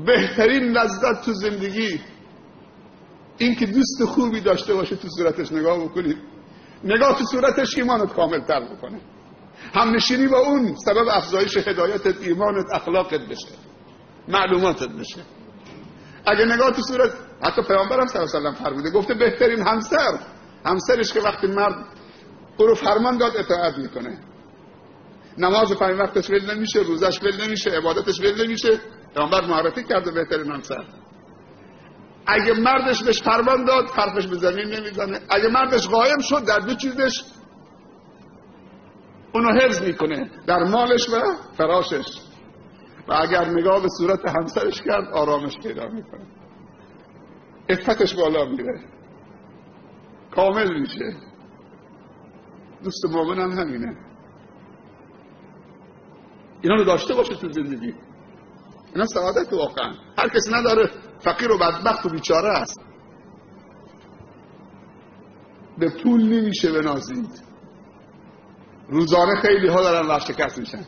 بهترین لذت تو زندگی این که دوست خوبی داشته باشه، تو صورتش نگاه بکنید. نگاه تو صورتش ایمانت کامل تر بکنه. همنشینی با اون سبب افزایش هدایتت، ایمانت، اخلاقت بشه، معلوماتت بشه. اگه نگاه تو صورت، حتی پیامبرم صلی الله علیه و سلم فرموده، گفته بهترین همسرش که وقتی مرد او رو فرمان داد اطاعت میکنه، نماز 5 وقتش ول نمیشه، روزش ول نمیشه، عبادتش ول نمیشه. پیامبر معرفی کرده بهترین همسر. اگه مردش بهش فرمان داد حرفش به زمین نمیزنه. اگه مردش قایم شد در دو چیزش اونو حفظ میکنه، در مالش و فراشش. و اگر نگاه به صورت همسرش کرد آرامش پیدا میکنه، عفتش بالا میره، کامل میشه. دوست مومن هم همینه. اینا رو داشته باشه تو زندگی. اینا سعادت واقعا. هر کسی نداره فقیر و بدبخت و بیچاره است. به پول نمیشه بنازید. روزانه خیلی ها دارن ورشکست میشن.